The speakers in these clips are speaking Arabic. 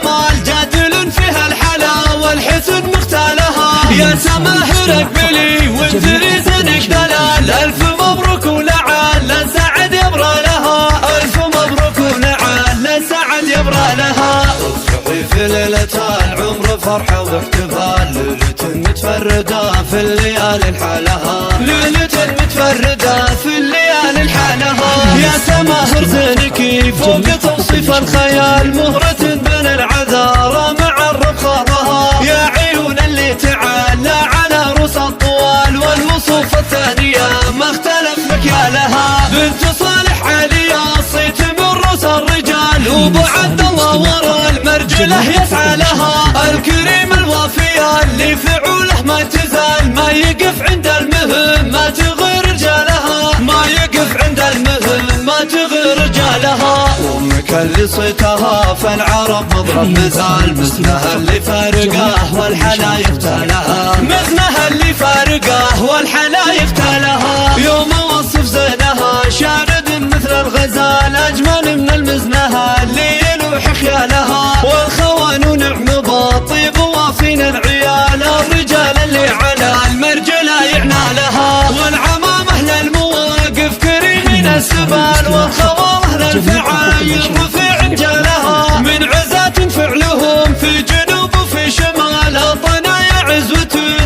جمال جادل فيها الحلا والحسن مختالها. يا سماهر اقبلي وانزلي زنك دلال، الف مبروك ولعل سعد يبرى لها، الف مبروك ولعل سعد يبرى لها. افرحي في ليلة العمر فرحة واحتفال، ليلة متفردة في الليالي الحالها، ليلة متفردة في الليالي الحالها. يا سماهر زينك فوق توصيف الخيال، مهرة بين العذارى مع الرخاها. يا عيون اللي تعالى على رؤوس الطوال، والوصوف الثانية ما اختلف مكيالها. بنت صالح عليا صيت من رؤوس الرجال، وابو عبد الله ورا المرجله يسعى لها. الكريم الوافية اللي فعوله ما تزال، ما يقف عند المهم ما تغير رجالها، ما يقف عند المهم ما تغير رجالها. امك اللي صيتها فالعرب مضرب مثال، مثلها اللي فارقه والحلايق تالها، مثلها اللي فارقه والحلايق تالها. يوم اوصف زينها شارد مثل الغزال، اجمل من المزنها اللي يلوح خيالها. والخوان نعم بالطيب وافين العيال، الرجال اللي على المرجله يعنى لها. والعمامه للمواقف كريمين السبال، والخوامه للفعايل رفيع جالها. من عزات فعلهم في جنوب وفي شمال، الضنايا عزوة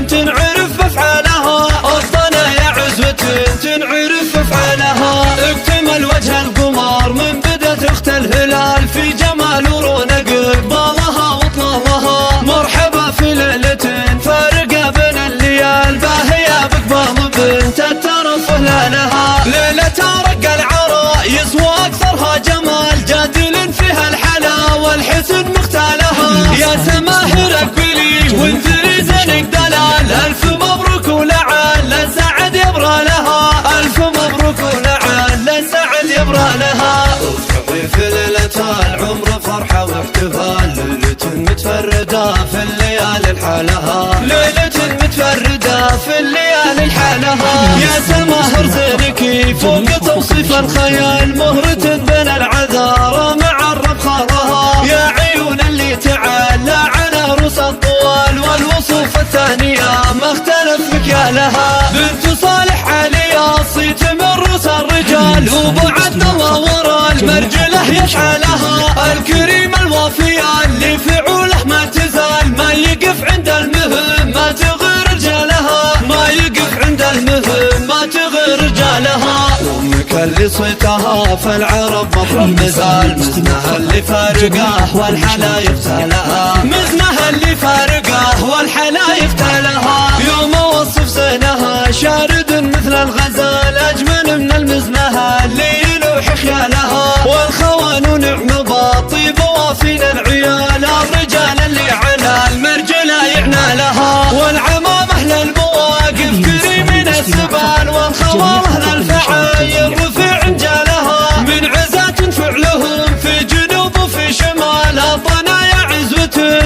تنعرف بافعالها، الضنايا عزوة تنعرف بافعالها. اكتمل وجه القمر من بدت اخت الهلال، في جمال ورونق قبالها واطلالها. مرحبا في ليلة فارقة بين الليال، باهية بقبال بنت الترف هلالها. ليلة رق العرايس واكثرها جمال، جادل فيها الحلا والحسن مختالها. يا سماهر اقبلي وانزلي زنك دلال، الف مبروك ولعل سعد يبرى لها، الف مبروك ولعل سعد يبرى لها. افرحي في ليلة العمر فرحة واحتفال، ليلة متفردة في الليالي الحالها، ليلة متفردة في الليالي الحالها. يا سماهر زينك فوق توصيف الخيال، مهرة بين العذارى مع الربخاها. يا عيون اللي تعالى على رؤوس الطوال، والوصوف الثانية ما اختلف مكيالها. بنت صالح عليا صيت من رؤوس الرجال، وابو عبد الله ورا المرجله يسعى لها. الكريم الوافية اللي فعوله ما تزال، ما يقف عند المهم ما تغير رجالها، ما يقف عند المهم ما تغير رجالها. امك اللي صيتها فالعرب مضرب مثال، مزنها اللي فارقه والحلايق تالها، مزنها اللي فارقه والحلايق تالها. يوم اوصف زينها شارد مثل الغزال، اجمل من المزنها اللي يلوح خيالها. والخوان نعم بالطيب وافين العيال، الرجال اللي على المرجله يعنى لها. والعمامه للمواقف كريمين السبال، والخوامه للفعايل رفيع جالها. من عزات فعلهم في جنوب وفي شمال، الضنايا عزوة